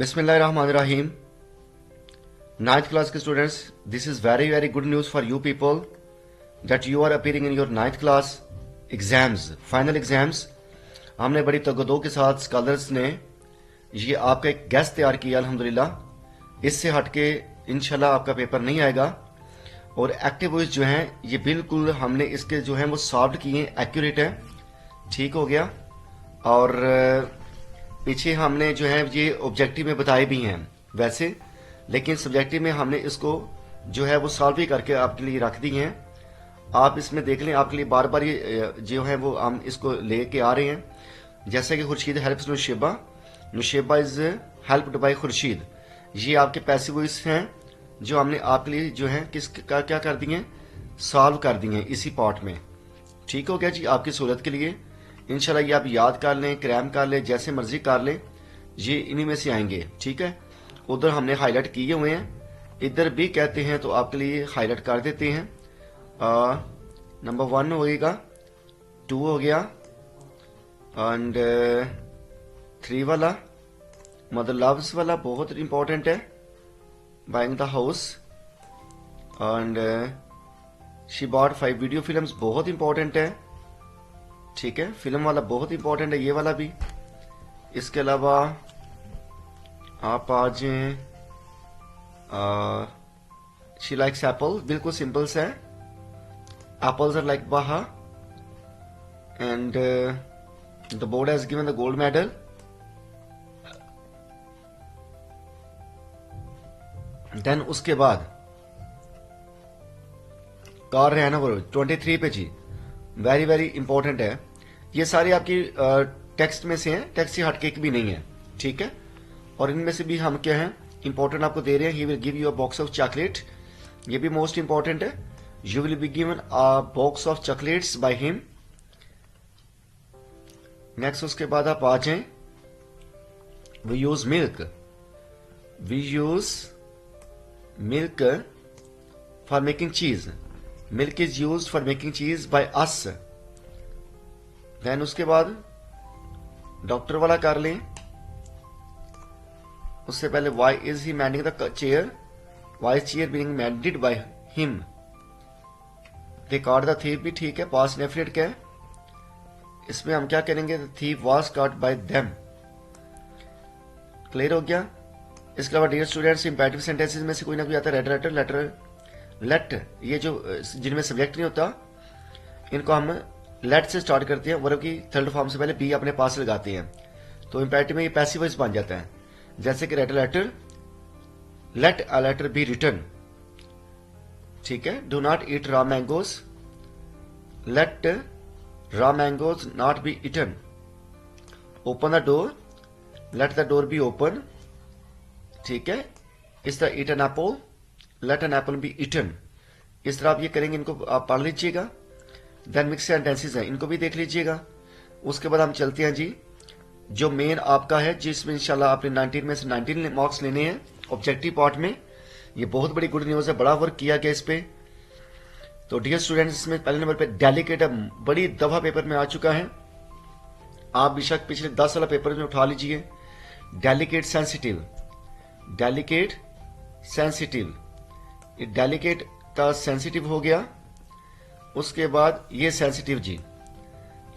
बिस्मिल्लाहिर्रहमानिर्रहीम। Ninth class के students, this is very very good news for you people that you are appearing in your ninth class exams, final exams. हमने बड़ी तगदो के साथ scholars ने ये आपका एक गेस्ट तैयार किया अल्हम्दुलिल्लाह। इससे हटके इंशाल्लाह आपका पेपर नहीं आएगा। और एक्टिव वॉइस जो है ये बिल्कुल हमने इसके जो है वो सॉल्व किए, एक्यूरेट है, ठीक हो गया। और पीछे हमने जो है ये ऑब्जेक्टिव में बताए भी हैं वैसे, लेकिन सब्जेक्टिव में हमने इसको जो है वो सॉल्व भी करके आपके लिए रख दी हैं। आप इसमें देख लें, आपके लिए बार बार ये जो है वो हम इसको लेके आ रहे हैं। जैसे कि Khurshid helps Nusheba, Nusheba is helped by Khurshid. ये आपके पैसिव वॉइस हैं जो हमने आपके लिए जो है किसका क्या कर दिए, सॉल्व कर दिए हैं इसी पार्ट में। ठीक हो गया जी, आपकी सहूलत के लिए। इंशाल्लाह ये आप याद कर लें, क्रैम कर लें, जैसे मर्जी कर लें, ये इन्हीं में से आएंगे। ठीक है, उधर हमने हाईलाइट किए हुए हैं, इधर भी कहते हैं तो आपके लिए हाईलाइट कर देते हैं। नंबर 1 होएगा, 2 हो गया, एंड 3 वाला मदर लव्स वाला बहुत इंपॉर्टेंट है, buying the house, and she bought 5 video films बहुत इंपॉर्टेंट है। ठीक है, फिल्म वाला बहुत इंपॉर्टेंट है, ये वाला भी। इसके अलावा आप आ जाएं, शी लाइक्स एप्पल, बिल्कुल सिंपल सा है, एप्पल्स आर लाइक बाहा, and the board has given the gold medal. Then उसके बाद कार है ना वो 23 पे जी, वेरी वेरी इंपॉर्टेंट है। ये सारे आपकी टेक्स्ट में से हैं, टेक्स्ट से हटके भी नहीं है। ठीक है, और इनमें से भी हम क्या है इंपॉर्टेंट आपको दे रहे हैं। He will give you a box of chocolate, ये भी मोस्ट इंपॉर्टेंट है। You will be given a box of chocolates by him. Next उसके बाद आप आ जाएं, we use milk, we use milk for making cheese, milk is use for making cheese by us. Then उसके बाद doctor वाला कर लें। उससे पहले why is he mending the chair, why is chair being मैंडेड by him. They caught the thief भी ठीक है, पास्ट डेफिनेट का है। इसमें हम क्या करेंगे, the thief was caught by them. Clear हो गया। इसके अलावा डियर स्टूडेंट्स, इंपैरेटिव सेंटेंसेस में से कोई ना कोई आता है, रेड लेटर, लेटर, लेट, ये जो जिनमें सब्जेक्ट नहीं होता इनको हम लेट से स्टार्ट करते हैं, वर्ब की थर्ड फॉर्म से पहले बी अपने पास लगाते हैं, तो इंपैरेटिव में ये पैसिव वॉइस बन जाता है। जैसे कि red letter, let a letter be written. ठीक है, do not eat raw mangoes, let raw mangoes not be eaten. Open the door, let the door be open. ठीक है, इस तरह eat an apple, let an apple be eaten. इस तरह आप ये करेंगे, इनको आप पढ़ लीजिएगा। देन मिक्स सेंटेंसेस हैं, इनको भी देख लीजिएगा। उसके बाद हम चलते हैं जी जो मेन आपका है, जिसमें इंशाल्लाह आपने 19 में से 19 मार्क्स लेने हैं ऑब्जेक्टिव पार्ट में। ये बहुत बड़ी गुड न्यूज है, बड़ा वर्क किया गया इस पे। तो डियर स्टूडेंट्स, इसमें पहले नंबर पे डेलिकेट बड़ी दफा पेपर में आ चुका है, आप बेशक पिछले 10 वाला पेपर में उठा लीजिए। डेलिकेट सेंसिटिव, डेलिकेट सेंसिटिव, ये डेलिकेट का सेंसिटिव हो गया। उसके बाद ये सेंसिटिव जी,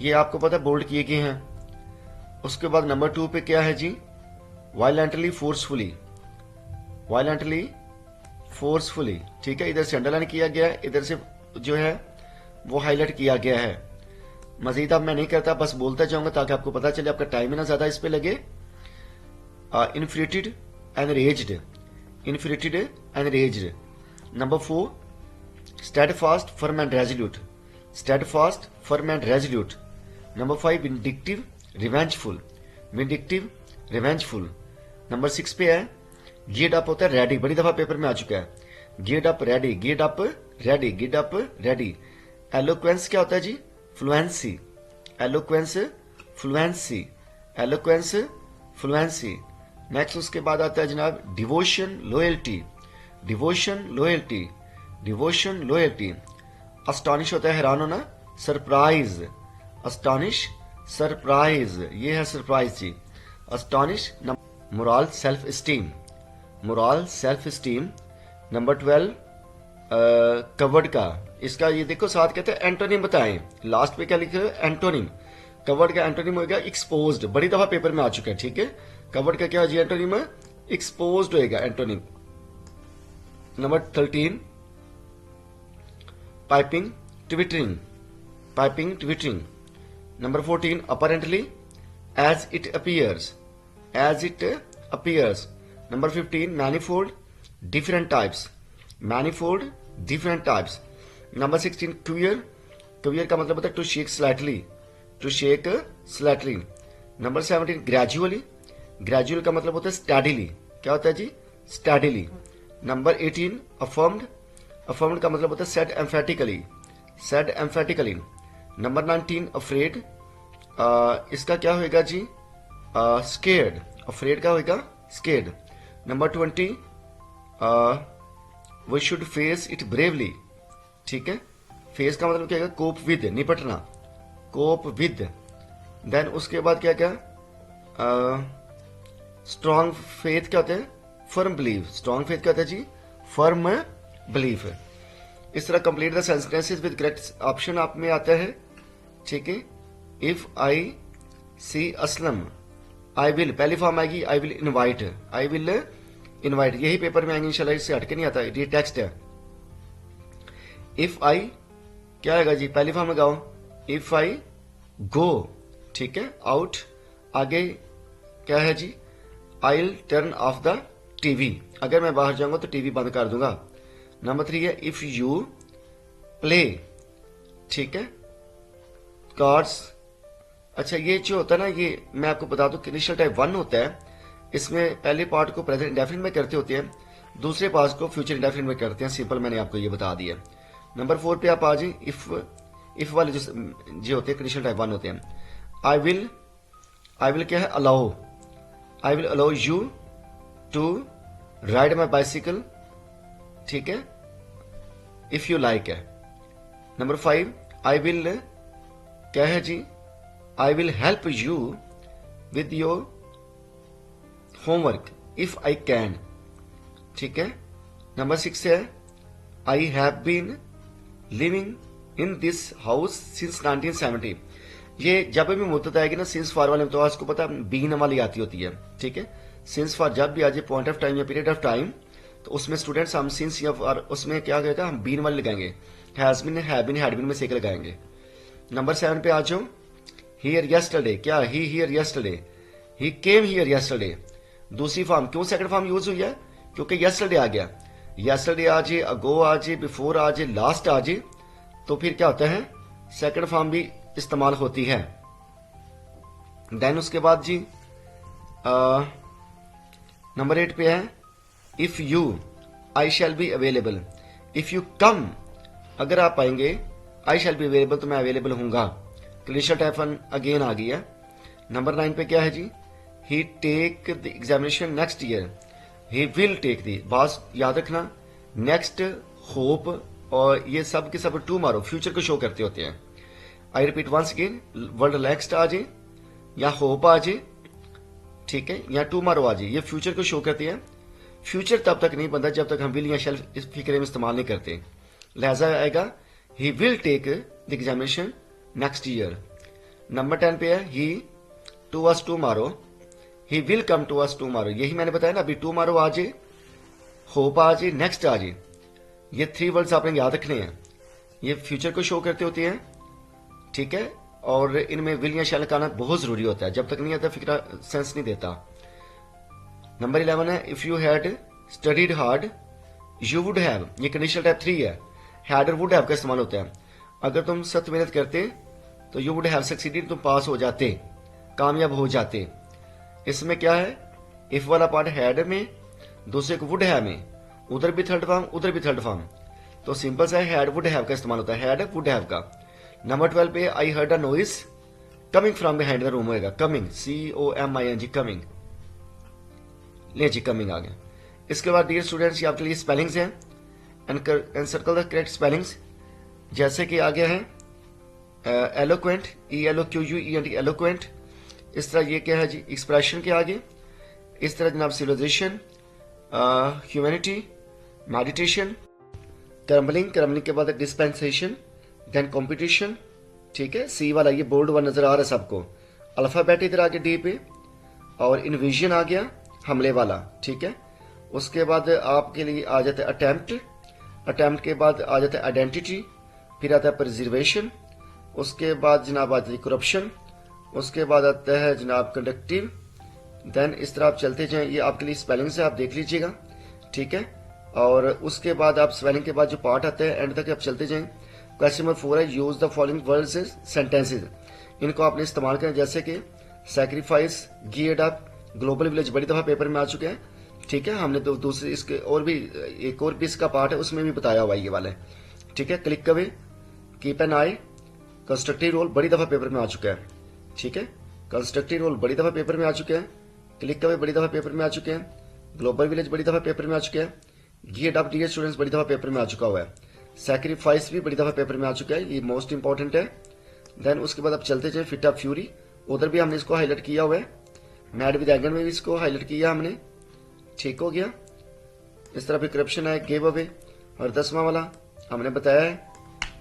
ये आपको पता बोल्ड किए गए हैं। उसके बाद नंबर 2 पे क्या है जी, वायलेंटली फोर्सफुली, वायलेंटली फोर्सफुली। ठीक है, इधर से अंडरलाइन किया गया है, इधर से जो है वो हाईलाइट किया गया है। मजीद अब मैं नहीं करता, बस बोलता जाऊंगा ताकि आपको पता चले, आपका टाइम ही ना ज्यादा इस पे लगे। Inflated and raised, inflated and raised. Number 4 steadfast, firm and resolute, steadfast, firm and resolute. Number 5 vindictive, revengeful, vindictive, revengeful. Number 6 पे है geared up, होता है ready, बड़ी दफा पेपर में आ चुका है। geared up ready, geared up ready, geared up ready. eloquence क्या होता है जी, fluency, eloquence, fluency, eloquence, fluency. Next उसके बाद आता है जनाब devotion, loyalty, devotion, loyalty, devotion, loyalty. Astonish होता है हैरान होना, सरप्राइज, अस्टॉनिश, सरप्राइज, ये है सरप्राइज जी, astonish. Moral self esteem, moral self esteem. Number 12 covered का, इसका ये देखो साथ कहते हैं एंटोनिम बताएं, लास्ट पे क्या लिखे हो एंटोनिम। कवर्ड का एंटोनिम होगा एक्सपोज्ड, बड़ी दफा पेपर में आ चुका है, ठीक है। कवर्ड का क्या जी एंटोनिम है, एक्सपोज्ड होएगा antonym. Number 13 piping twittering, piping twittering. Number 14 apparently as it appears, as it appears. Number 15 manifold different types, manifold different types. Number 16 quiver, quiver का मतलब होता है to shake slightly, to shake slightly. Number 17 gradually, gradual का मतलब होता है steadily, क्या होता है जी स्टडीली। नंबर 18 अफर्म्ड, अफर्म्ड का मतलब होता है said emphatically, said emphatically. Number 19 afraid, इसका क्या होएगा जी स्केर्ड, अफ्रेड का होएगा scared. Number 20 we should face it bravely, ठीक है। फेस का मतलब क्या है कोप विद, निपटना, कोप विद। देन उसके बाद क्या क्या स्ट्रॉन्ग फेथ क्या होता है फर्म बिलीव, स्ट्रॉन्ग फेथ क्या होता है जी फर्म बिलीफ। इस तरह complete the sentences with correct option आप में आता है, ठीक है। If I see Aslam, I will पहली फॉर्म आएगी I will invite, I will invite, यही पेपर में आएंगे इंशाल्लाह, इससे हटके नहीं आता, ये टेक्स्ट है। इफ आई क्या आएगा जी पहली फॉर्म में गाओ इफ आई गो, ठीक है आउट। आगे क्या है जी I will turn off the TV, अगर मैं बाहर जाऊंगा तो टीवी बंद कर दूंगा। नंबर 3 है इफ यू प्ले, ठीक है कार्ड्स। अच्छा ये जो होता है ना, ये मैं आपको बता दूं कंडीशनल टाइप 1 होता है, इसमें पहले पार्ट को प्रेजेंट इंडेफिनिट में करते होते हैं, दूसरे पार्ट को फ्यूचर इंडेफिनिट में करते हैं, सिंपल मैंने आपको ये बता दिया। नंबर 4 पे आप आ जाए इफ वाले जो होते हैं कंडीशनल टाइप 1 होते हैं। आई विल क्या है allow, I will allow you to ride my bicycle, ठीक है इफ यू लाइक है। नंबर 5 आई विल क्या है जी I will help you with your homework if I can, ठीक है। नंबर 6 है I have been living in this house since 1970, ये जब भी मुद्दत आएगी ना सिंस फॉर वाले में तो आपको पता है बीन वाली आती होती है, ठीक है। सिंस फॉर जब भी आ जाए पॉइंट ऑफ टाइम या पीरियड ऑफ टाइम, तो उसमें स्टूडेंट्स हम सिंस या फॉर उसमें क्या कहेगा हम बीन वाली लगाएंगे, has been have been had been में से एक लगाएंगे। नंबर 7 पे आ जाओ हियर यस्टरडे, क्या he here yesterday, he came here yesterday, दूसरी फॉर्म क्यों सेकंड फॉर्म यूज हुई है क्योंकि यस्टरडे आ गया, यस्टरडे आ जाए अगो आ जाए बिफोर आ जाए लास्ट आ जाए तो फिर क्या होता है सेकंड फॉर्म भी इस्तेमाल होती है। देन उसके बाद जी नंबर 8 पे है if you I shall be available, if you come अगर आप आएंगे आई शैल बी अवेलेबल तो मैं अवेलेबल हूंगा, कंडीशनल टाइप 1 अगेन आ गया। नंबर 9 पे क्या है जी he take the examination next year, he will take the, बात याद रखना नेक्स्ट होप और ये सब के सब टू मारो फ्यूचर को शो करते होते हैं। I repeat once again word next आ जाए या होप आ जाए, ठीक है या टू मारो आ जाए, ये फ्यूचर को शो करते हैं। फ्यूचर तब तक नहीं बनता जब तक हम विल या शेल इस फिक्रे में इस्तेमाल नहीं करते, लिहाजा आएगा he will take the examination next year. Number 10 पे है he to us tomorrow, he will come to us tomorrow, यही मैंने बताया ना अभी टूमारो आ जाए होप आ जाए नेक्स्ट आ जाए, ये 3 वर्ड्स आपने याद रखने हैं, ये फ्यूचर को शो करते होते हैं, ठीक है। और इनमें विल या शैल का आना बहुत जरूरी होता है, जब तक नहीं आता फिक्रा सेंस नहीं देता। नंबर 11 है if you had studied hard you would have, ये कंडीशनल टाइप 3 है, हैड और वुड हैव का इस्तेमाल होता है, अगर तुम सख्त मेहनत करते तो यू वुड हैव सक्सीडेड, तुम पास हो जाते कामयाब हो जाते। इसमें क्या है इफ वाला पार्ट हैड में, दूसरे को वुड हैव में, उधर भी थर्ड फॉर्म उधर भी थर्ड फॉर्म, तो सिंपल सा हैड वुड हैव का इस्तेमाल होता है, हैड वुड हैव का। नंबर 12 पे I heard a noise coming from behind the room होएगा, कमिंग COMING कमिंग, ले जी कमिंग आ गया। इसके बाद डियर स्टूडेंट्स ये आपके लिए स्पेलिंग्स हैं and circle the correct spellings, जैसे कि आगे है एलोक्वेंट ELOQUENT एलोक्वेंट, इस तरह ये क्या है जी एक्सप्रेशन के आगे इस तरह जनाब सिविलाइजेशन, ह्यूमैनिटी, मेडिटेशन, क्रम्बलिंग के बाद डिस्पेंसेशन, देन कॉम्पिटिशन, ठीक है। सी वाला ये बोल्ड वन नजर आ रहा है सबको। अल्फाबेट इधर आगे डी पे, और इन्विजन आ गया हमले वाला, ठीक है। उसके बाद आपके लिए आ जाता है अटेम्प्ट के बाद आ जाता है आइडेंटिटी, फिर आता है प्रिजर्वेशन, उसके बाद जनाब आता है करप्शन, उसके बाद आता है जनाब कंडक्टिव। देन इस तरह आप चलते जाएं, ये आपके लिए स्पेलिंग से आप देख लीजिएगा, ठीक है। और उसके बाद आप स्पेलिंग के बाद जो पार्ट आता है एंड तक आप चलते जाएं। क्वेश्चन नंबर 4 है use the following words sentences. इनको आपने इस्तेमाल करें, जैसे कि sacrifice, geared up, global village बड़ी दफा पेपर में आ चुके हैं, ठीक है। हमने तो दूसरे इसके और भी एक और भी इसका पार्ट है, उसमें भी बताया हुआ है ये वाले, ठीक है। Click away, keep an eye, constructive role बड़ी दफा पेपर में आ चुका है, ठीक है। कंस्ट्रक्टिव रोल बड़ी दफा पेपर में आ चुके हैं, क्लिक अवे बड़ी दफा पेपर में आ चुके हैं, ग्लोबल विलेज बड़ी दफा पेपर में आ चुके हैं, गियर्ड अप डियर स्टूडेंट्स बड़ी दफा पेपर में आ चुका हुआ है, सैक्रिफाइस भी बड़ी दफा पेपर में आ चुका है, ये मोस्ट इंपॉर्टेंट है। देन उसके बाद आप चलते जाए फिट ऑफ फ्यूरी, उधर भी हमने इसको हाईलाइट किया हुआ है, मैड विद एंगर में भी इसको हाईलाइट किया हमने, ठीक हो गया। इस तरह फिर करप्शन है, गिव अवे, और 10वां वाला हमने बताया है,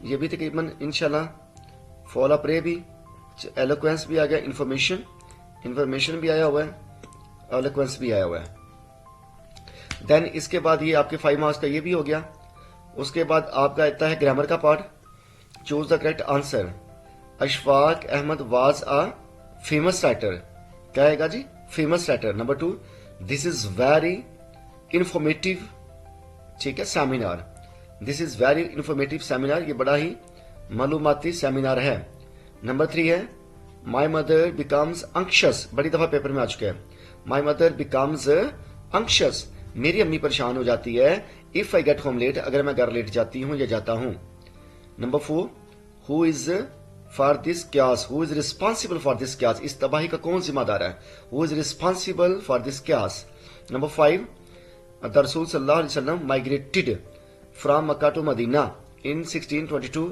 ये भी तकरीबन इंशाल्लाह। फॉल अप रे भी, एलोक्वेंस भी आ गया, इंफॉर्मेशन भी आया हुआ है, एलोक्वेंस भी आया हुआ है। देन इसके बाद ये आपके 5 मार्क्स का ये भी हो गया। उसके बाद आपका आता है ग्रामर का part, choose the correct answer. Ashfaq Ahmed was a famous writer, क्या आएगा जी, famous writer. Number 2, this is very informative, ठीक है, seminar, this is very informative seminar, ये बड़ा ही मालूमाती सेमिनार है। नंबर 3 है माई मदर बिकम्स अंक्शस, बड़ी दफा पेपर में आ चुके हैं, माई मदर बिकम्स अंक्शस, मेरी अम्मी परेशान हो जाती है, if I get home late, अगर मैं घर लेट जाती हूं या जाता हूं। Number 4, who is for this chaos, who is responsible for this chaos, इस तबाही का कौन जिम्मेदार है, who is responsible for this chaos. Number 5, the रसूल सल्लल्लाहु अलैहि वसल्लम migrated from Mecca to Medina in 1622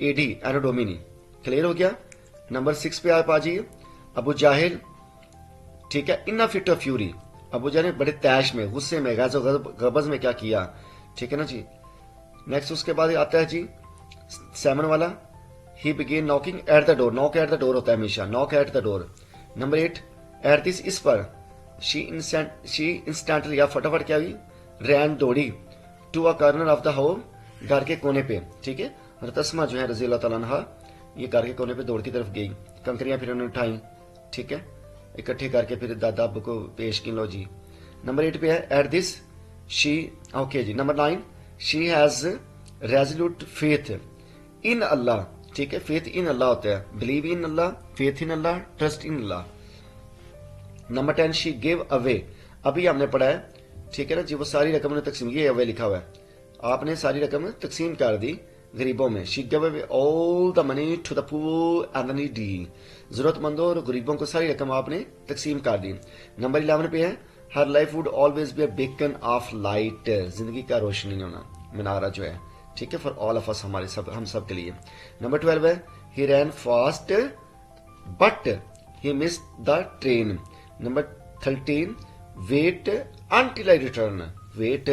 AD anno domini, clear हो गया। नंबर 6 पे आप आ जाइए, अबू जाहिल, ठीक है, इन्ना फिट ऑफ फ्यूरी, अबू जाहिल ने बड़े तैश में, गुस्से में, गबज में क्या किया, ठीक है ना जी। नेक्स्ट उसके बाद आता है जी 7 वाला, ही begin knocking at the door, knock at the door होता है हमेशा, knock at the door. Number 8, at this, इस पर, शी इंस्टेंटली, या फटाफट क्या हुई, रैन दौड़ी, to a corner of the home, घर के कोने पे, ठीक है। और तस्मा जो है रजी अल्लाह तआला अन्हा, ये घर के कोने पे दौड़ की तरफ गई, कंकरियां फिर उन्होंने उठाई, ठीक है, इकट्ठे करके फिर दादा अब्बू को पेश की, लो जी। नंबर 8 पे है एट दिस शी, ओके जी। Number 9, she has resolute faith in Allah, ठीक है, फेथ इन अल्लाह होता है, believe in Allah, faith in Allah, trust in Allah. Number 10, she give away, अभी हमने पढ़ा है, ठीक है ना जी, वो सारी रकम ने तकसीम, ये अवे लिखा हुआ है, आपने सारी रकम तकसीम कर दी गरीबों में। She give away all the money to the poor and the needy, जरूरतमंदों और गरीबों को सारी रकम आपने तकसीम कर दी। नंबर 11 पे है हर life would always be a beacon of light, जिंदगी का रोशनी होना, मीनारा जो है, ठीक है, फॉर ऑल ऑफ अस, हमारे सब, हम सब के लिए। नंबर 12 है he ran fast but he miss the train. Number 13, wait until I return, wait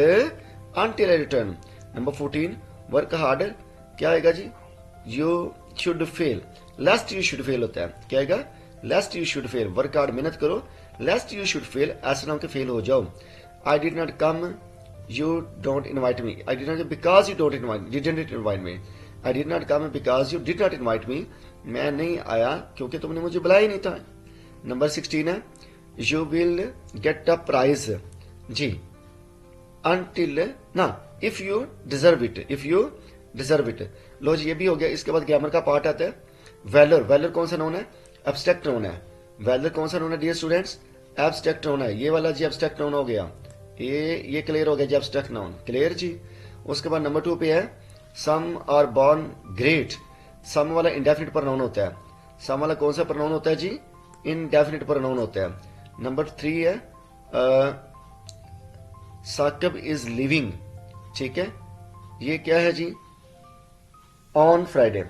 until I return। Number 14, work harder, क्या आएगा जी, you should fail, lest you should fail होता है, क्या आएगा, lest you should fail, work hard, मेहनत करो, लेस्ट you should fail, ऐसा ना हो कि फेल हो जाओ। I did not come, you don't invite me, I did not because you don't invite, didn't invite me, I did not come because you did not invite me, मैं नहीं आया क्योंकि तुमने मुझे बुलाया ही नहीं था। नंबर 16 है you will get a prize जी, until ना, if you deserve it, if you deserve it, लो जी, ये भी हो गया। इसके बाद ग्रामर का पार्ट आता है वैलर, वैलर कौन सा नोन है, एब्स्ट्रैक्ट नोन है, वैलर कौन सा नोन है डियर स्टूडेंट्स, एब्स्ट्रैक्ट नोन है, ये वाला जी एब्स्ट्रैक्ट नोन हो गया, ये क्लियर हो गया जी, एब्स्ट्रैक्ट नोन क्लियर जी। उसके बाद नंबर 2 पे है सम आर बॉर्न ग्रेट, सम वाला इंडेफिनिट प्रोनाउन होता है, सम वाला कौन सा प्रोनाउन होता है जी, इनडेफिनिट प्रोनाउन होता है। नंबर 3 है साकिब इज लिविंग, ठीक है, ये क्या है जी, ऑन फ्राइडे,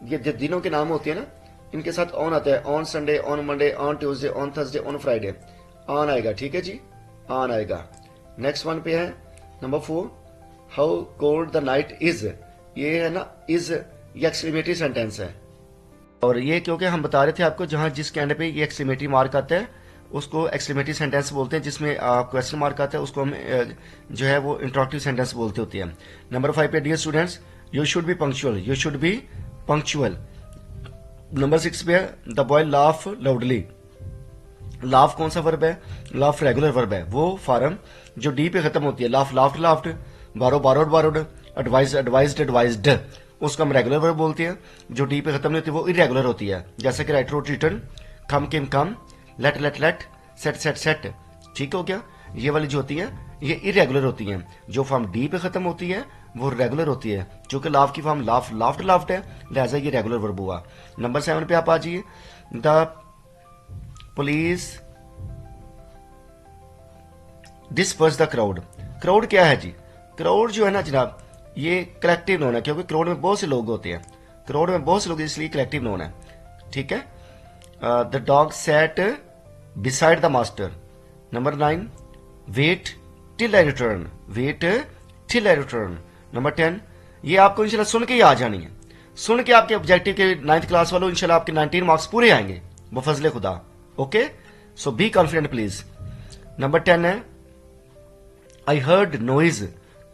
ये जो दिनों के नाम होते हैं ना, इनके साथ ऑन आता है, on Sunday, on Monday, on Tuesday, on Thursday, on Friday, on आएगा, ठीक है जी, ऑन आएगा। नेक्स्ट वन पे है number 4, how cold the night is. ये है ना इज, ये एक्सक्लेमेटरी सेंटेंस है, और ये क्योंकि हम बता रहे थे आपको जहां जिस कैंड पे ये एक्सक्लेमेटरी मार्क आता है उसको एक्सक्लेमेटरी सेंटेंस बोलते हैं, जिसमें क्वेश्चन मार्क आता है उसको हम जो है वो इंटरोगेटिव सेंटेंस बोलते होते हैं। नंबर 5 पे dear students you should be punctual, you should be punctual. Number 6 पे है the boy laugh loudly. Laugh कौन सा वर्ब है? लाफ रेगुलर वर्ब है, वो फॉर्म जो डी पे खत्म होती है, लाफ लाफ्ड लाफ्ड, बारो borrowed borrowed, advise advised advised, उसको हम रेगुलर वर्ब बोलते हैं। जो डी पे खत्म नहीं होती वो इरेगुलर होती है, जैसे कि write wrote written, come came come, let let let, set set set, ठीक हो गया। ये वाली जो होती है ये इरेगुलर होती है, जो फॉर्म डी पे खत्म होती है वो रेगुलर होती है। चूंकि लाफ की फॉर्म लाफ लाफ्ड लाफ्ड है, लिहाजा ये रेगुलर वर्ब हुआ। नंबर 7 पे आप आ जाइए, the police disperse the crowd. Crowd क्या है जी? क्राउड जो है ना जनाब ये कलेक्टिव नोन है, क्योंकि क्राउड में बहुत से लोग होते हैं, क्राउड में बहुत से लोग इसलिए कलेक्टिव नोन है, ठीक है। The dog set beside the master. Number 9, wait till I return, wait till I return. Number 10, ये आपको इंशाल्लाह सुन के ही आ जानी है, सुन के आपके ऑब्जेक्टिव के 9th क्लास वालों इंशाल्लाह आपके 19 मार्क्स पूरे आएंगे बफजले खुदा। Okay, so be confident please. Number 10 है I heard noise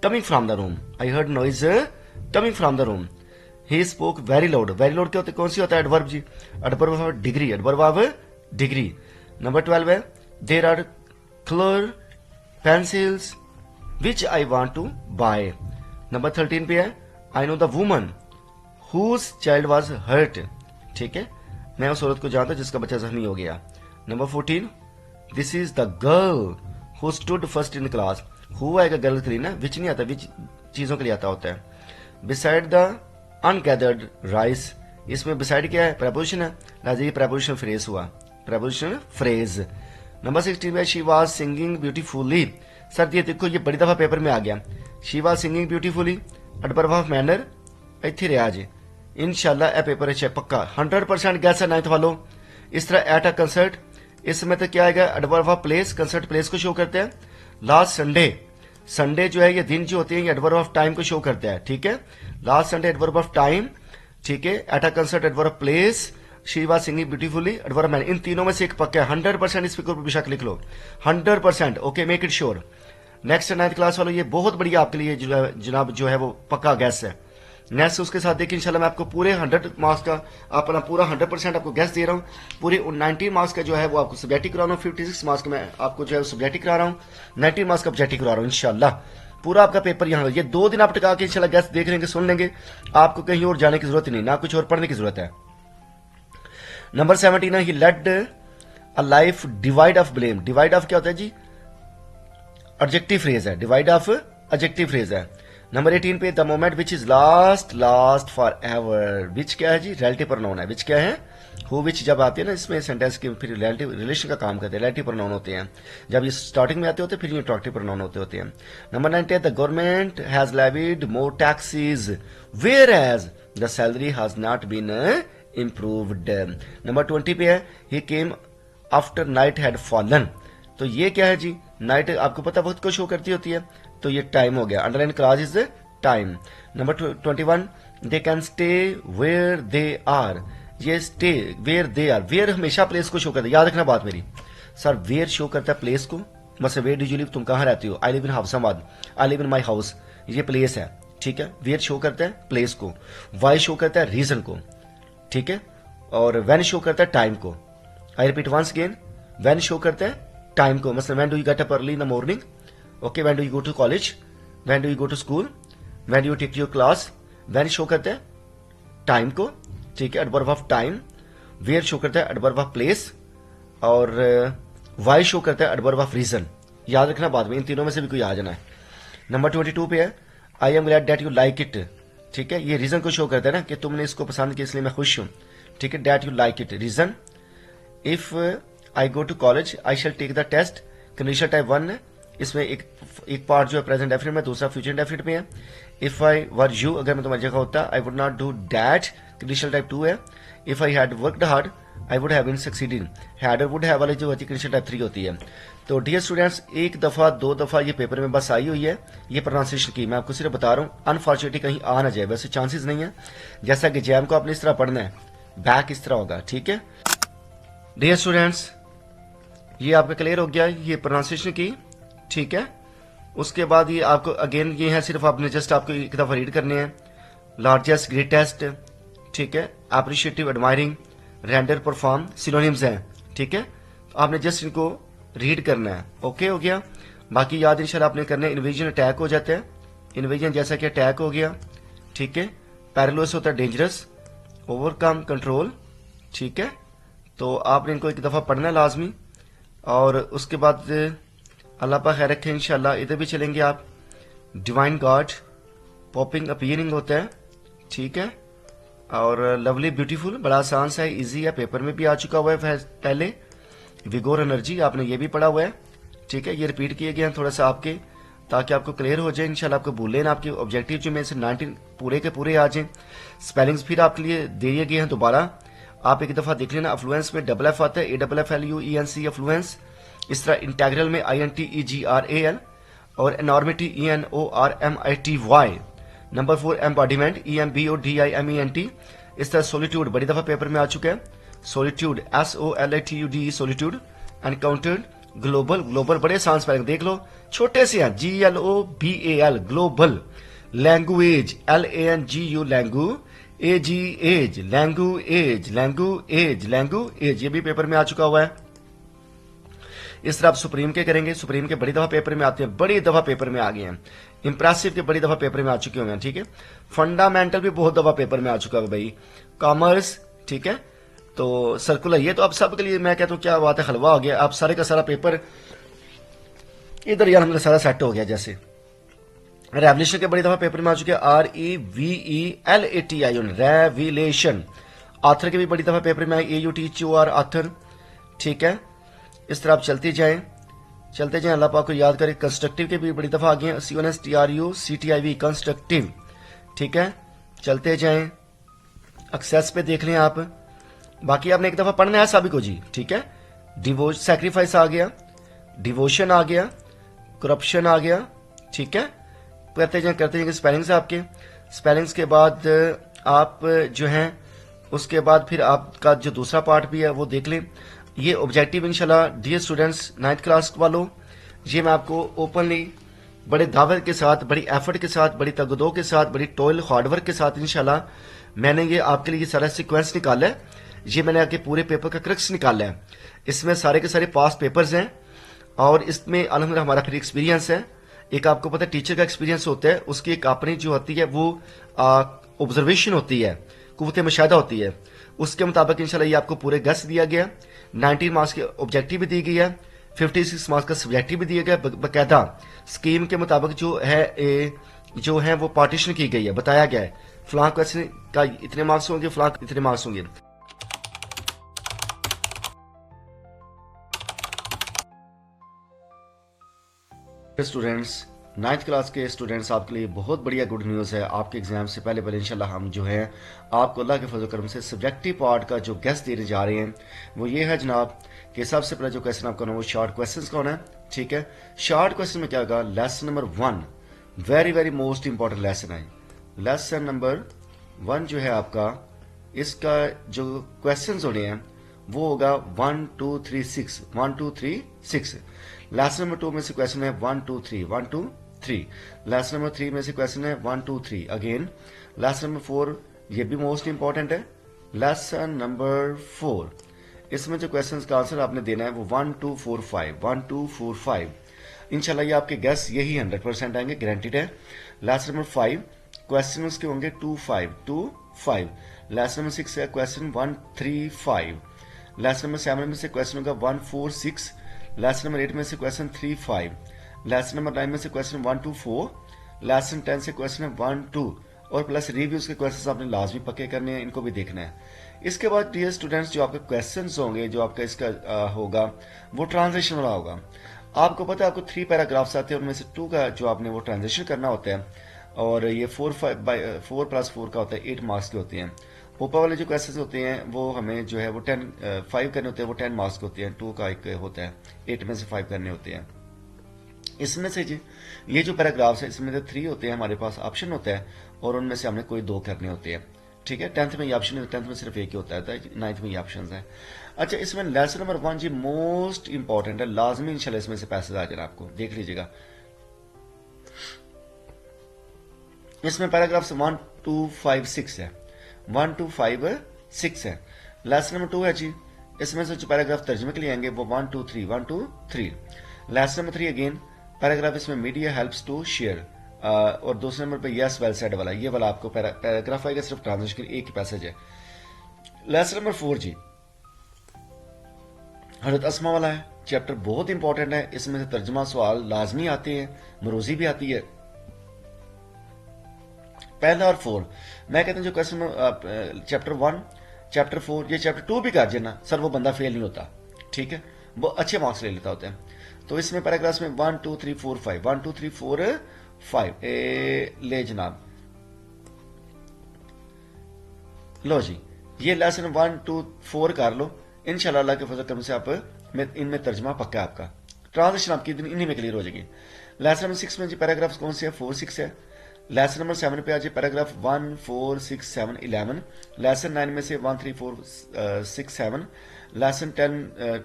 coming from the room, I heard noise coming from the room. He spoke very loud, very loud क्या होता है, कौन सी होता है? एडवर्ब जी, adverb of degree, adverb of degree. Number 12 है there are colour pencils which I want to buy. Number 13 पे है I know the woman whose child was hurt, ठीक है, मैं उस औरत को जानता जिसका बच्चा जख्मी हो गया। Number 14, this is the girl who stood first in class. Who आएगा गर्ल के लिए ना, विच नहीं आता, विच चीजों के लिए आता होता है। बिसाइड द अनगैदर्ड राइस, इसमें बिसाइड क्या है? प्रपोजिशन है, लिहाजा ये प्रपोजिशन फ्रेज हुआ, प्रपोजिशन फ्रेज। नंबर 16 में she was singing beautifully. Sir ये देखो ये बड़ी दफा पेपर में आ गया, she was singing beautifully, adverb of manner इत्थे रहा जी। इंशाल्लाह ए पेपर अच्छे पक्का 100% गैस है 9th वालों। इस तरह एट अ कंसर्ट, इसमें तो क्या आएगा? Adverb of place, concert place को शो करते हैं। लास्ट संडे, संडे जो है ये दिन जो होते हैं ये एडवर्ब ऑफ टाइम को शो करता है, ठीक है। Last Sunday adverb of time, ठीक है। At a concert adverb of place, she was singing beautifully, adverb manner, इन तीनों में से एक पक्का है 100%। इस फिगर पर बेशक लिख लो 100%, okay, make it sure. Next 9th class वालों ये बहुत बढ़िया आपके लिए जनाब जो है वो पक्का गैस है। नेक्स्ट उसके साथ देखिए इंशाल्लाह मैं आपको पूरे 100 मार्क्स का अपना पूरा 100% आपको गैस दे रहा हूँ। पूरे 19 मार्क्स का जो है वो आपको सब्जेक्टिव करा रहा हूँ, 56 मार्क्स का मैं आपको जो है सब्जेक्टिव करा रहा हूँ, 19 मार्क्स का ऑब्जेक्टिव करा रहा हूँ इंशाल्लाह। पूरा आपका पेपर यहाँ ये 2 दिन आप टिका के इंशाल्लाह गैस देख लेंगे, सुन लेंगे, आपको कहीं और जाने की जरूरत नहीं, ना कुछ और पढ़ने की जरूरत है। नंबर 17 है he led a life devoid of blame. Devoid of क्या होता है जी? एडजेक्टिव फ्रेज है, डिवाइड ऑफ एडजेक्टिव फ्रेज है। नंबर 18 पे the moment which is last last forever, which क्या है जी? रिलेटिव प्रोनाउन है। विच क्या है? हु विच जब आती है ना इसमें सेंटेंस के फिर रिलेटिव रिलेशन का काम करते हैं, रिलेटिव प्रोनाउन होते हैं। जब ये स्टार्टिंग में आते होते हैं फिर ये इंट्रोगेटिव प्रोनाउन होते हैं। Number 19 the government has levied more taxes whereas the salary has not been improved. Number 20 पे है he came after night had fallen. तो ये क्या है जी? नाइट आपको पता वक्त को शो करती होती है, तो ये टाइम हो गया, underline clause is time. Number 21 they can stay where they are. ये stay where they are, where हमेशा प्लेस को शो करता है, याद रखना बात मेरी। सर वेयर शो करता है प्लेस को, मतलब वेयर डू यू लिव, तुम कहाँ रहती हो? I live in Hafsabad, I live in my house, ये प्लेस है, ठीक है। वेयर शो करता है प्लेस को, वाई शो करता है रीजन को, ठीक है, और व्हेन शो करता है टाइम को। I repeat once again, when show करता है टाइम को, मतलब when do you get up early in the morning, okay, when do you go to college, when do you go to school, when you take your class, when show करता है time को, ठीक है, adverb of time. Where show करता है adverb of place, और why show करता है एडवर्ब ऑफ रीजन। याद रखना बाद में इन तीनों में से भी कोई आ जाना है। नंबर 22 पे है I am glad that you like it, ठीक है, ये रीजन को शो करता है ना कि तुमने इसको पसंद किया इसलिए मैं खुश हूं, ठीक है, that you like it reason. If I go to college I shall take the test, condition type 1 है, इसमें एक पार्ट जो है प्रेजेंट डेफिनेट में, दूसरा फ्यूचर डेफिनेट में है। इफ आई वर यू, अगर मैं तुम्हारी जगह होता, I would not do that, conditional type 2 है। If I had worked hard I would have been succeeding, had और वुड हैव वाली जो होती है कंडीशनल टाइप 3 होती है। तो डियर स्टूडेंट्स, एक दफा दो दफा ये पेपर में बस आई हुई है ये प्रोनाउंसिएशन की, मैं आपको सिर्फ बता रहा हूँ, अनफॉर्चुनेटली कहीं आ ना जाए, वैसे चांसेस नहीं है। जैसा कि जैम को आपने इस तरह पढ़ना है, बैक इस तरह होगा, ठीक है। डियर स्टूडेंट्स, ये आपका क्लियर हो गया ये प्रोनाउंसिएशन की, ठीक है। उसके बाद ये आपको अगेन ये है, सिर्फ आपने जस्ट आपको एक दफा रीड करने हैं। लार्जेस्ट, ग्रेटेस्ट, ठीक है, appreciative, admiring, render, perform synonyms हैं, ठीक है। तो आपने जस्ट इनको रीड करना है, ओके हो गया। बाकी याद इंशाल्लाह आपने करना है। इन्वेजन अटैक हो जाता है, इन्वेजन जैसा कि अटैक हो गया, ठीक है। पैरेलस होता है डेंजरस, ओवरकम, कंट्रोल, ठीक है। तो आपने इनको एक दफा पढ़ना है लाजमी। और उसके बाद अल्लाह पाक खैर रखे इंशाल्लाह। इधर भी चलेंगे आप, डिवाइन गॉड, पॉपिंग, अपीयरिंग होता है, ठीक है। और लवली, ब्यूटीफुल, बड़ा आसान सा है, इजी है, पेपर में भी आ चुका हुआ है पहले। विगोर, एनर्जी, आपने ये भी पढ़ा हुआ है, ठीक है। ये रिपीट किए गए हैं थोड़ा सा आपके, ताकि आपको क्लियर हो जाए इंशाल्लाह। आपको भूलें ना, आपके ऑब्जेक्टिव जो में से 19 पूरे के पूरे आ जाए। स्पेलिंग्स फिर आपके लिए दिए गए हैं दोबारा, आप एक दफा देख लेना। अफ्लुएंस में डबल एफ आता है, AFFLUENC, अफ्लुएंस। इस तरह इंटेग्रल में INTEGRAL और एनॉर्मिटी ENORMITY। Number 4 embodiment EMBODIMENT। इस तरह सोलिट्यूड बड़ी दफा पेपर में आ चुका है, solitude SOLITUDE, solitude. Encountered, global, global बड़े आसान स्पेलिंग देख लो, छोटे से हैं, GLOBAL, ग्लोबल। लैंग्वेज, LANGU, लैंगू, AG, एज, लैंग्वेज, लैंग्वेज, लैंग्वेज, ये भी पेपर में आ चुका हुआ है। इस तरह आप सुप्रीम के करेंगे, सुप्रीम के बड़ी दफा पेपर में आते हैं, बड़ी दफा पेपर में आ गए हैं। इंप्रेसिव के बड़ी दफा पेपर में आ चुके हुए हैं, ठीक है। फंडामेंटल भी बहुत दफा पेपर में आ चुका है भाई। कॉमर्स, ठीक है। तो सर्कुलर, ये तो आप सबके लिए मैं कहता हूँ क्या बात है, हलवा हो गया। आप सारे का सारा पेपर इधर यार हमारा सारा सेट हो गया। जैसे रेवल्यूशन के बड़ी दफा पेपर में आ चुके हैं, REVELATION, रेविलेशन। आथर के भी बड़ी दफा पेपर में आए, AUTHOR, आथर, ठीक है। इस तरह आप चलते जाएं, चलते जाएं, अल्लाह पाक को याद करें। कंस्ट्रक्टिव के भी बड़ी दफा आ गए हैं, CONSTRUCTIV, कंस्ट्रक्टिव, ठीक है। चलते जाएं, एक्सेस पे देख लें आप। बाकी आपने एक दफा पढ़ना है सभी को जी, ठीक है। सैक्रिफाइस आ गया, डिवोशन आ गया, करप्शन आ गया, ठीक है। करते जाएंगे स्पेलिंग्स आपके। स्पेलिंग्स के बाद आप जो हैं, उसके बाद फिर आपका जो दूसरा पार्ट भी है वो देख लें। ये ऑब्जेक्टिव इंशाल्लाह डियर स्टूडेंट्स 9th क्लास वालों, ये मैं आपको ओपनली बड़े दावत के साथ, बड़ी एफर्ट के साथ, बड़ी तगदो के साथ, बड़ी टॉयल हार्डवर्क के साथ इंशाल्लाह मैंने ये आपके लिए सारा सीक्वेंस निकाला है। ये मैंने आपके पूरे पेपर का क्रक्स निकाला है। इसमें सारे के सारे पास पेपर्स हैं और इसमें अल्हम्दुलिल्लाह हमारा फिर एक्सपीरियंस है। एक आपको पता है टीचर का एक्सपीरियंस होता है, उसकी एक अपनी जो होती है वो ऑब्जर्वेशन होती है, कुव्वत मुशाहिदा होती है। उसके मुताबिक इंशाल्लाह ये आपको पूरे गस दिया गया। 19 मार्क्स की ऑब्जेक्टिव भी दी गई है, 56 मार्क्स का सब्जेक्टिव भी दिया गया, बाकायदा स्कीम के मुताबिक जो है वो पार्टीशन की गई है, बताया गया है फलां क्वेश्चन का इतने मार्क्स होंगे, फलां इतने मार्क्स होंगे। स्टूडेंट्स, 9th क्लास के स्टूडेंट्स, आपके लिए बहुत बढ़िया गुड न्यूज़ है। आपके एग्जाम से पहले इंशाल्लाह हम जो है आपको अल्लाह के फजल करम से सब्जेक्टिव पार्ट का जो गेस्ट देने जा रहे हैं वो ये है जनाब कि सबसे पहले जो क्वेश्चन आपका ना वो शॉर्ट क्वेश्चंस का होना है, ठीक है। शॉर्ट क्वेश्चन में क्या होगा, lesson number 1 very very most important lesson है। लेसन नंबर 1 जो है आपका, इसका जो क्वेश्चन होने हैं वो होगा 1 2 3 6, 1 2 3 6। लेसन नंबर 2 में से क्वेश्चन है 1 2 3, 1 2 3। लेसन नंबर 3 में से क्वेश्चन है 1 2 3 अगेन। लेसन नंबर 4 ये भी मोस्ट इंपॉर्टेंट है। लेसन नंबर 4 इसमें जो क्वेश्चन का आंसर आपने देना है वो 1 2 4 5, 1 2 4 5। इंशाल्लाह ये आपके गेस यही 100% आएंगे, गारंटीड है। लेसन नंबर 5 क्वेश्चन उसके होंगे 2 5, 2 5। लेसन नंबर 6 है क्वेश्चन 1 3 5। लेसन नंबर 7 में से क्वेश्चन होगा 1 4 6। लेसन नंबर 8 में से क्वेश्चन 3 5। लेसन नंबर 9 में से क्वेश्चन 1 2 4। लेसन 10 से क्वेश्चन 1 2 और प्लस रिव्यूज के क्वेश्चंस आपने लाजमी पक्के करने हैं, इनको भी देखना है। इसके बाद डियर स्टूडेंट्स जो आपके क्वेश्चंस होंगे, जो आपका इसका होगा वो ट्रांसलेशन वाला होगा। आपको पता है आपको 3 पैराग्राफ्स आते हैं, उनमें से 2 का जो आपने वो ट्रांजिशन करना होता है, और ये 4+4 का होता है, 8 मार्क्स के होते हैं। ऊपर वाले जो क्वेश्चंस होते हैं वो हमें जो है वो 5 करने होते हैं, वो 10 मार्क्स के होते हैं। 2 का एक होता है, 8 में से 5 करने होते हैं। इसमें से जी ये जो पैराग्राफ्स है इसमें से 3 होते हैं, हमारे पास ऑप्शन होता है, और उनमें से हमने कोई 2 करने होते हैं। ठीक है, 10th में ये ऑप्शन है, 10th में सिर्फ एक ही होता है, 9th में ये ऑप्शन है। अच्छा, इसमें लेसन नंबर 1 जी मोस्ट इंपॉर्टेंट है, लाजमी इंशाल्लाह इसमें से पैसेज आ जाना, आपको देख लीजिएगा। इसमें पैराग्राफ्स 1 2 5 6 है, 1 2 5 6 है। लेसन नंबर 2 है जी, इसमें से जो पैराग्राफ तर्जमे के लिए आएंगे वो 1 2 3 1 2 3। लेसन नंबर 3 अगेन पैराग्राफ इसमें मीडिया हेल्प्स टू शेयर, और दूसरे नंबर पे यस वेल सेड वाला, ये वाला आपको पैराग्राफ आएगा, सिर्फ ट्रांसलेशन के लिए एक ही पैसेज है। लेसन नंबर 4 जी हजरत अस्मा वाला है, चैप्टर बहुत इंपॉर्टेंट है, इसमें से तर्जमा सवाल लाजमी आते हैं, मरोजी भी आती है। पहला और 4 मैं कहता हूं जो क्वेश्चन चैप्टर 1 चैप्टर 4 ये चैप्टर 2 भी कर देना सर, वो बंदा फेल नहीं होता। ठीक है, वो अच्छे मार्क्स ले लेता होता है। तो इसमें पैराग्राफ्स में 1 2 3 4 5 1 2 3 4 5 ले जनाब, लो जी ये लेसन 1 2 4 कर लो, इंशाल्लाह अल्लाह के फजल करम से आप इनमें तर्जमा पक्का है आपका, ट्रांसलेशन आपकी इन्हीं में क्लियर हो जाएगी। लेसन नंबर 6 में जी पैराग्राफ्स कौन से है, 4 6 है। लेसन नंबर 7 पे आ जाए पैराग्राफ 1 4 6 7 11। लेसन 9 में से 1 3 4 6 7। लेसन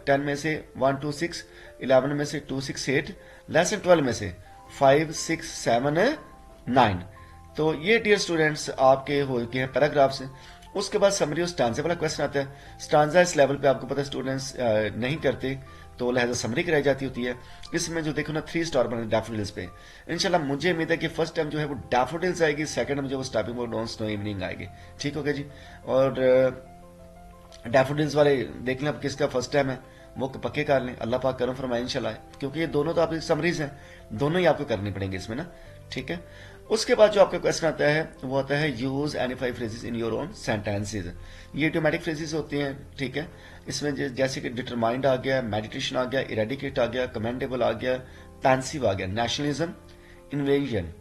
10 में से 1 2 6। 11 में से 2 6 8। लेसन 12 में से 5 6 7 9। तो ये डियर स्टूडेंट्स आपके हो गए हैं पैराग्राफ्स। उसके बाद समरी और स्टांजा वाला क्वेश्चन आता है। स्टांजा इस लेवल पे आपको पता है स्टूडेंट्स नहीं करते, तो लिहाजा समरी कराई जाती होती है। इसमें जो देखो ना 3 स्टार बने डैफोडिल्स पे, इंशाल्लाह मुझे उम्मीद है कि फर्स्ट टाइम जो है वो डैफोडिल्स आएगी, सेकंड में जो वो stopping board on snow evening आएगी। ठीक हो गया जी। और डैफोडिल्स वाले देख लें अब किसका फर्स्ट टाइम है, वो पक्के कर लें, अल्लाह पाक करम फरमाए इंशाल्लाह, क्योंकि ये दोनों तो आपकी समरीज हैं, दोनों ही आपको करनी पड़ेंगे इसमें ना। ठीक है, उसके बाद जो आपका क्वेश्चन आता है वो आता है use any 5 phrases in your own sentences. ये ऑटोमेटिक फ्रेजेस होती हैं। ठीक है, इसमें जैसे कि डिटरमाइंड आ गया, मेडिटेशन आ गया, इरेडिकेट आ गया, कमेंडेबल आ गया, पेंसिव आ गया, nationalism, invasion,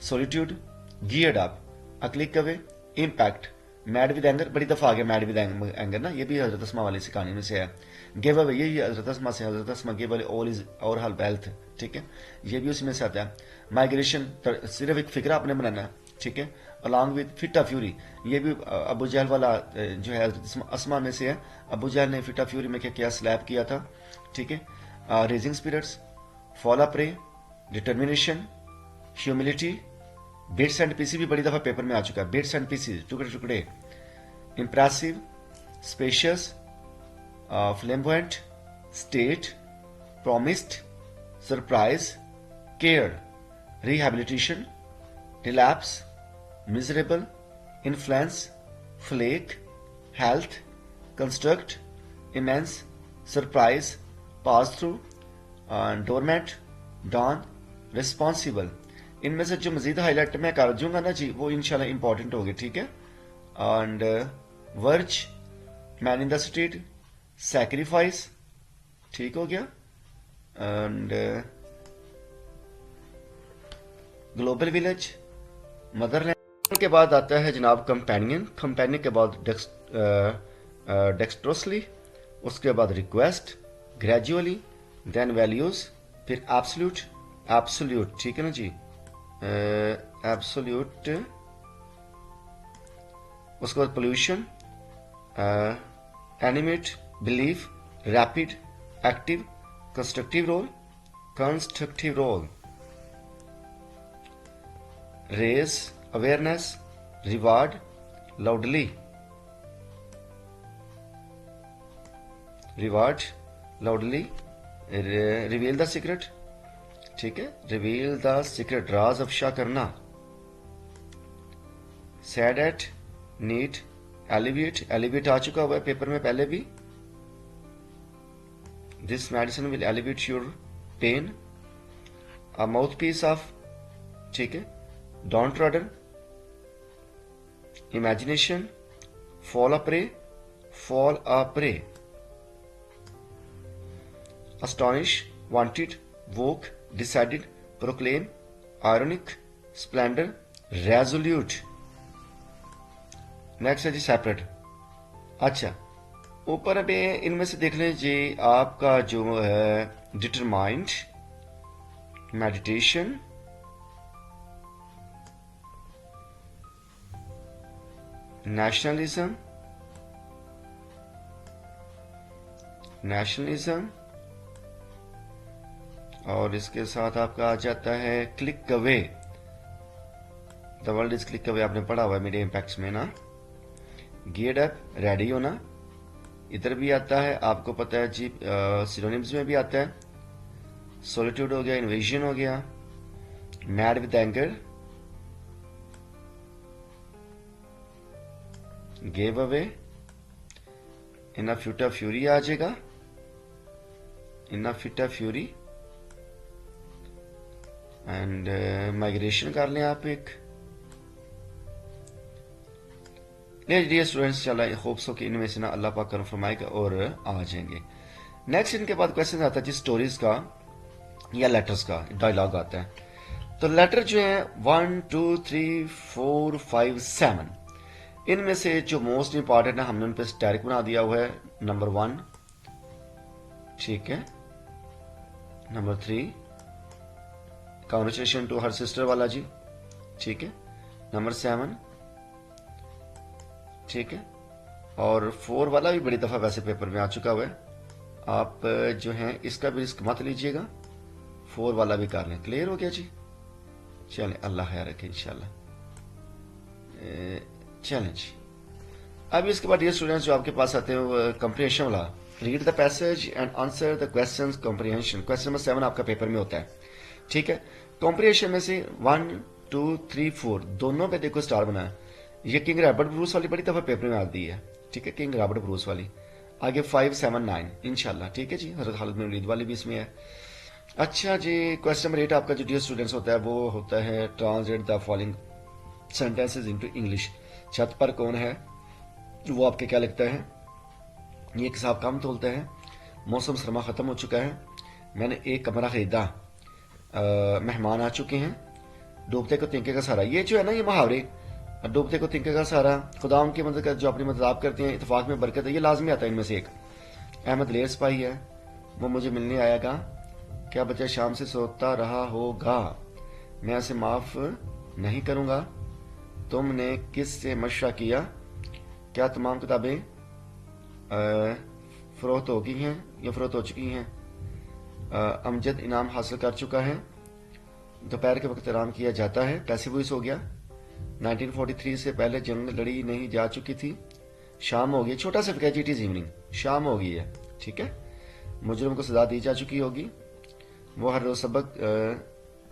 solitude, geared up, a click away, impact, mad with anger, बड़ी दफा आ गया मैड विद एंगर ना, ये भी हजरत अस्मा वाली से कहानी में से है। गिव अवे, ये हजरत अस्मा से, हजरत अस्मा गिव अवे ऑल इज और हल वेल्थ। ठीक है, ये भी उसी में से आता है। माइग्रेशन, सिर्फ एक फिक्रा आपने बनाना है। ठीक है, अलॉन्ग विद फिटा फ्यूरी, ये भी अबू जहल वाला जो है अस्मा में से है। अबू जहल ने फिटा फ्यूरी में क्या किया, स्लैप किया था। ठीक है, raising spirits, fall a prey, determination, humility, bits and pieces भी बड़ी दफा पेपर में आ चुका है, बिट्स एंड पीसी, टुकड़े टुकड़े, impressive, spacious, flamboyant, state, promised, surprise, care, rehabilitation, relapse, miserable, influence, flake, health, construct, immense, surprise, pass through, doormat, dawn, responsible। इनमें से जो मजीद हाईलाइट मैं कर दूंगा ना जी वो इंशाल्लाह इंपॉर्टेंट होगी। ठीक है, and verge, man in the street, sacrifice, ठीक हो गया, एंड ग्लोबल विलेज, मदरलैंड के बाद आता है जनाब कंपेनियन, कंपेनियन के बाद डेक्स्ट्रोसली, उसके बाद रिक्वेस्ट, ग्रेजुअली, देन वैल्यूज, फिर एब्सोल्यूट, एब्सोल्यूट, ठीक है ना जी, एब्सोल्यूट, उसके बाद pollution, animate, belief, rapid, active, constructive role, constructive role, raise awareness, reward, loudly, reward, loudly, reveal the secret, ठीक है, reveal the secret, राज अफशा करना, sad at, need, alleviate, alleviate आ चुका हुआ है पेपर में पहले भी, this medicine will alleviate your pain, a mouthpiece of, ठीक है, downtrodden, imagination, fall a prey, fall a prey, astonish, wanted, woke, decided, proclaim, ironic, Splendor, resolute. Next है जी separate. अच्छा, ऊपर अभी इनमें से देख लें जी, आपका जो है डिटरमाइंड, मेडिटेशन, नेशनलिज्म, और इसके साथ आपका आ जाता है click away. The world is click away, आपने पढ़ा हुआ है मीडिया इम्पैक्ट्स में ना। गियर्ड अप, रेडी होना, इधर भी आता है, आपको पता है जी, सिनोनिम्स में भी आता है। सोलिट्यूड हो गया, इन्वेजन हो गया, mad with anger, gave away, in fit of fury आ जाएगा, in fit of fury, and migration कर लें आप एक। डियर स्टूडेंट्स, चला होप सो कि इनमें से ना अल्लाह पाक करम फरमाएगा और आ जाएंगे। नेक्स्ट इनके बाद क्वेश्चन आता है जी स्टोरीज का या लेटर्स का, डायलॉग आता है। तो लेटर जो है 1 2 3 4 5 7, इनमें से जो मोस्ट इंपॉर्टेंट है हमने उन पर स्टैरिक बना दिया हुआ है। नंबर 1, ठीक है, number 3 congratulation to her sister वाला जी, ठीक है, नंबर 7, ठीक है, और 4 वाला भी बड़ी दफा वैसे पेपर में आ चुका हुआ है, आप जो है इसका भी रिस्क मत लीजिएगा, 4 वाला भी कर लें। क्लियर हो गया जी? चलें, अल्लाह खैर रखे इंशाल्लाह। चलें जी, अब इसके बाद ये स्टूडेंट्स जो आपके पास आते हैं कंप्रीहेंशन वाला, read the passage and answer the questions comprehension. Question number 7 आपका पेपर में होता है, ठीक है। कंप्रीहेंशन में से 1 2 3 4 दोनों पे देखो स्टार बना है। ये किंग रॉबर्ट ब्रूस वाली बड़ी दफा पेपर में आती है, ठीक है, किंग रॉबर्ट ब्रूस वाली। आगे 5 7 9 इंशाल्लाह, ठीक है जी। हजरत खालिद बिन वलीद वाली भी इसमें है। अच्छा जी, क्वेश्चन नंबर 8 आपका जो डियर स्टूडेंट्स होता है वो होता है translate the following sentences into English. छत पर कौन है, वो आपके क्या लिखता है। ये एक साहब काम तोलता है। मौसम सरमा खत्म हो चुका है। मैंने एक कमरा खरीदा। मेहमान आ चुके हैं। डूबते को तिनके का सहारा, ये जो है ना ये मुहावरे, डूबते को तिनके का सहारा, खुदा उनकी मदद कर जो अपनी मदद आप करते हैं, इतफाक में बरकत है, ये लाजमी आता है इनमें से एक। अहमद लेर सिपाही है, वो मुझे मिलने आएगा। क्या बच्चा शाम से सोता रहा होगा, मैं उसे माफ नहीं करूंगा। तुमने किस से मशवरा किया, क्या तमाम किताबें फरोख्त हो गई हैं या फरोख्त हो चुकी हैं। अमजद इनाम हासिल कर चुका है। दोपहर के वक्त आराम किया जाता है। पैसिव वॉइस हो गया। 1943 से पहले जंग लड़ी नहीं जा चुकी थी। शाम हो गई, छोटा सा फ्रिज, इट इज इवनिंग, शाम हो गई है, ठीक है। मुजरिम को सजा दी जा चुकी होगी। वो हर रोज सबक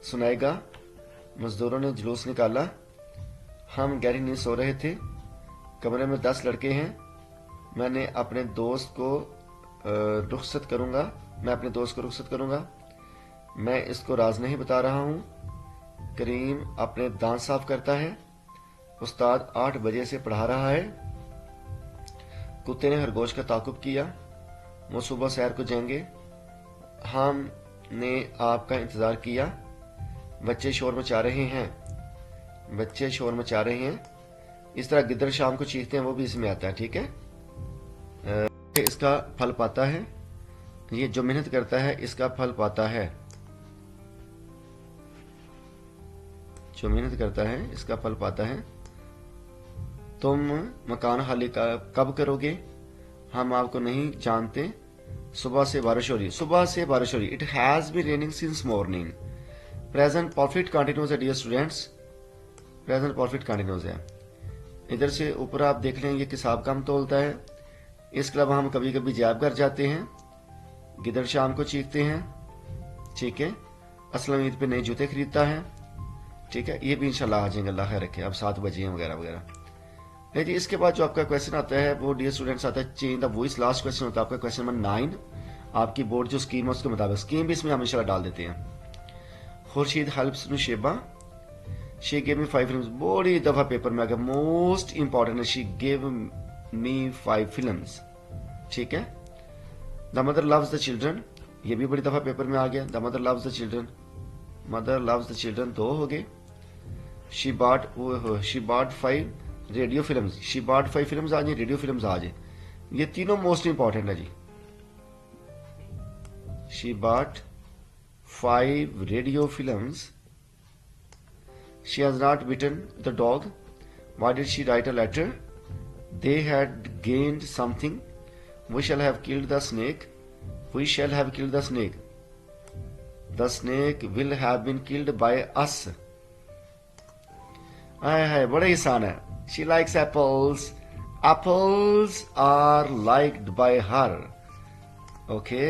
सुनाएगा। मजदूरों ने जुलूस निकाला। हम गहरी नींद सो रहे थे। कमरे में 10 लड़के हैं। मैंने अपने दोस्त को रुखसत करूंगा। मैं अपने दोस्त को रुखसत करूंगा। मैं इसको राज नहीं बता रहा हूं। करीम अपने दांत साफ करता है। उस्ताद 8 बजे से पढ़ा रहा है। कुत्ते ने खरगोश का ताकुब किया। वो सुबह सैर को जाएंगे। हमने आपका इंतजार किया। बच्चे शोर मचा रहे हैं। बच्चे शोर मचा रहे हैं। इस तरह गिद्दड़ शाम को चीखते हैं, वो भी इसमें आता है, ठीक है। इसका फल पाता है। ये जो मेहनत करता है इसका फल पाता है। जो मेहनत करता है इसका फल पाता है। तुम मकान खाली कब करोगे, हम आपको नहीं जानते। सुबह से बारिश हो रही, सुबह से बारिश हो रही। It has been raining since morning. Present perfect continuous है dear students, present perfect continuous है। इधर से ऊपर आप देख लें, ये किसाब कम तोलता है। इसके अलावा हम कभी कभी जैब कर जाते हैं। गिदड़ शाम को चीखते हैं, ठीक है। असलम ईद पे नए जूते खरीदता है, ठीक है। ये भी इंशाल्लाह आ जाएंगे, अल्लाह खैर रखे। अब 7 बजे हैं वगैरह वगैरह। लेकिन इसके बाद जो आपका क्वेश्चन आता है वो डियर स्टूडेंट्स आता है change the voice. Last question होता है आपका क्वेश्चन नंबर 9। आपकी बोर्ड जो स्कीम है उसके मुताबिक, स्कीम भी इसमें हम इंशाल्लाह डाल देते हैं। Khurshid helps Nusheba, she gave me 5 films. बड़ी दफा पेपर में आ गया, मोस्ट इंपॉर्टेंट है। शी गेव मी 5 फिल्म्स, ठीक है। The mother loves the children. ये भी बड़ी दफा पेपर में आ गया। The mother loves the children, mother loves the children 2 हो गए। She bought 5 radio films, she bought 5 films आ जाए, रेडियो फिल्म्स आ जाए। ये तीनों मोस्ट इंपॉर्टेंट है जी। She bought 5 radio films. She has not bitten the dog. Why did she write a letter? They had gained something. We shall have killed the snake. We shall have killed the snake. The snake will have been killed by us. हाय बड़ा आसान है। She likes apples. Apples are liked by her. Okay.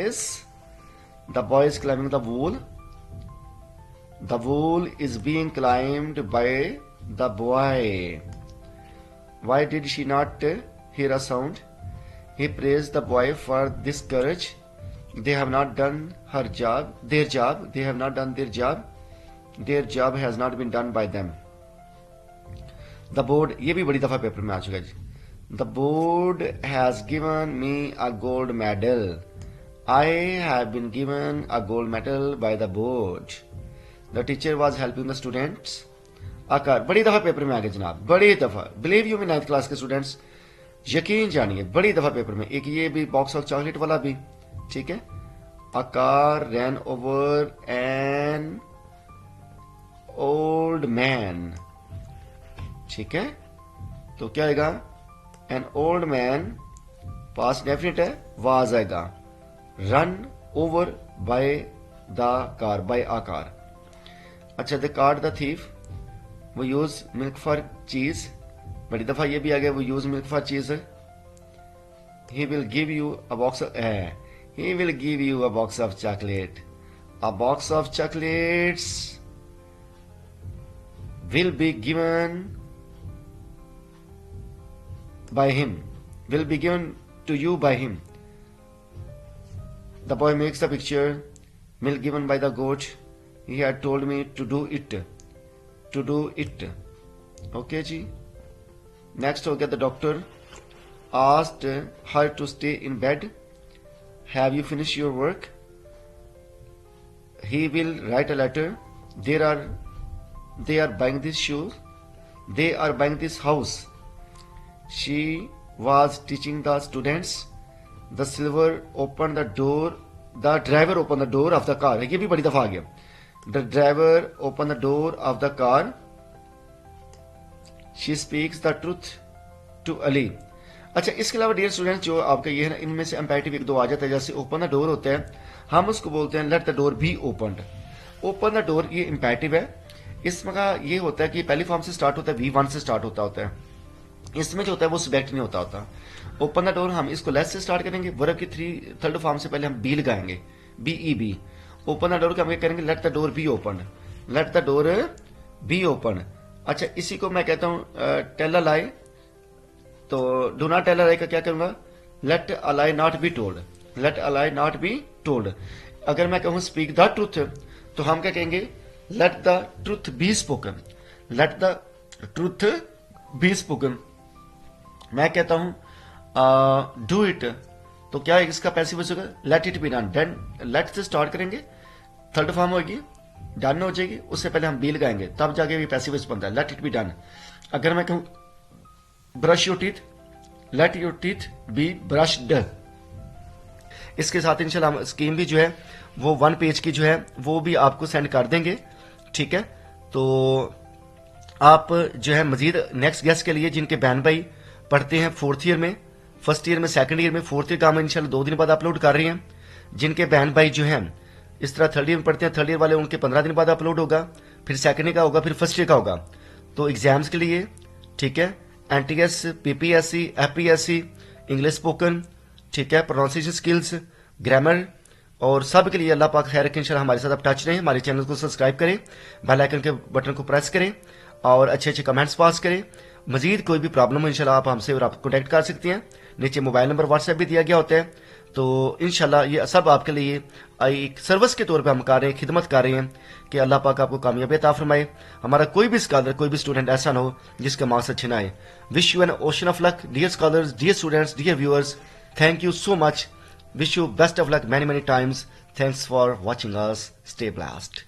The boy is climbing the wall. The wall is being climbed by the boy. Why did she not hear a sound? He praised the boy for this courage. They have not done their job. They have not done their job. Their job has not been done by them. The board, ये भी बड़ी दफा paper में आ चुका है जी। The board has given me a gold medal. I have been given a gold medal by the board. The teacher was helping the students. आकार बड़ी दफा पेपर में आ गए जनाब, बड़ी दफा। Believe you me 9th class के स्टूडेंट्स, यकीन जानिए बड़ी दफा पेपर में। एक ये भी बॉक्स ऑफ चॉकलेट वाला भी, ठीक है। A car ran over an old man, ठीक है। तो क्या आएगा? An old man, past definite है, वाज आएगा। Run over by the car, by a car. अच्छा, द कार्ड द थीफ, वो यूज मिल्क फॉर चीज, बड़ी दफा ये भी आ गया, वो यूज मिल्क फॉर चीज। ही will give you a box of, he will give you a box of chocolate. A box of chocolates will be given by him, will be given to you by him. The boy makes the picture, milk given by the goat. He had told me to do it. To do it. Okay जी। Next हो गया, the doctor asked her to stay in bed. Have you finished your work? He will write a letter. They are buying this shoes. They are buying this house. She was teaching the students. The silver opened the door. The driver opened the door of the car. ये भी बड़ी दफा आ गया। The driver opened the door of the car. She speaks the truth to Ali. अच्छा, इसके अलावा dear students, जो आपका ये है ना, इनमें से इंपैरेटिव एक दो आ जाता है। जैसे ओपन द डोर होता है, हम उसको बोलते हैं late the door B opened. Open the door ये इंपैरेटिव है। इसमें का ये होता है कि पहली फॉर्म से स्टार्ट होता है, V1 से स्टार्ट होता है। इसमें जो होता है वो सब्जेक्ट नहीं होता। ओपन द डोर हम इसको लेट से स्टार्ट करेंगे, वर्ब की थर्ड फॉर्म से पहले हम बी लगाएंगे, BEB। ओपन द डोर का हम क्या करेंगे? Late the door be open, late the door be open. अच्छा, इसी को मैं कहता हूं टेल अ लाई। तो do not tell a lie का क्या करूंगा? Let a lie not be told, let a lie not be told. अगर मैं कहूं स्पीक द ट्रूथ, तो हम क्या कहेंगे? Let the truth be spoken, let the truth be spoken. मैं कहता हूं डू इट, तो क्या इसका पैसिव होगा? Let it be done. Then let से स्टार्ट करेंगे, थर्ड फॉर्म होगी, डन हो जाएगी, उससे पहले हम बी लगाएंगे, तब जाके भी पैसिव बनता है, लेट इट बी डन। अगर मैं कहूं brush your teeth, let your teeth be brushed. इसके साथ इंशाल्लाह हम स्कीम भी जो है वो 1 पेज की जो है वो भी आपको सेंड कर देंगे, ठीक है। तो आप जो है मजीद नेक्स्ट गेस्ट के लिए जिनके बहन भाई पढ़ते हैं 4th ईयर में, 1st ईयर में, 2nd ईयर में, 4th ईयर का हम इंशाल्लाह 2 दिन बाद अपलोड कर रहे हैं। जिनके बहन भाई जो हैं इस तरह 3rd ईयर में पढ़ते हैं, 3rd ईयर वाले, उनके 15 दिन बाद अपलोड होगा, फिर 2nd ईयर का होगा, फिर 1st ईयर का होगा। तो एग्जाम्स के लिए, ठीक है, NTS, PPSC, FPSC, English spoken, ठीक है, प्रोनाउंसिएशन स्किल्स, ग्रामर, और सब के लिए अल्लाह पाक खैर रखें। इंशाल्लाह हमारे साथ आप टच रहें, हमारे चैनल को सब्सक्राइब करें, बेल आइकन के बटन को प्रेस करें और अच्छे अच्छे कमेंट्स पास करें। मजीद कोई भी प्रॉब्लम हो इंशाल्लाह आप हमसे और आप कॉन्टैक्ट कर सकते हैं। नीचे मोबाइल नंबर व्हाट्सएप भी दिया गया होता है। तो इंशाल्लाह ये सब आपके लिए एक सर्विस के तौर पे हम कर रहे हैं, खिदमत कर रहे हैं कि अल्लाह पाक आपको कामयाबी अता फरमाए। हमारा कोई भी स्कॉलर, कोई भी स्टूडेंट ऐसा ना हो जिसके मार्क्स अच्छे ना आए। Wish you an ocean of luck dear scholars, dear students, dear viewers, thank you so much Wish you best of luck many times. Thanks for watching us. Stay blessed.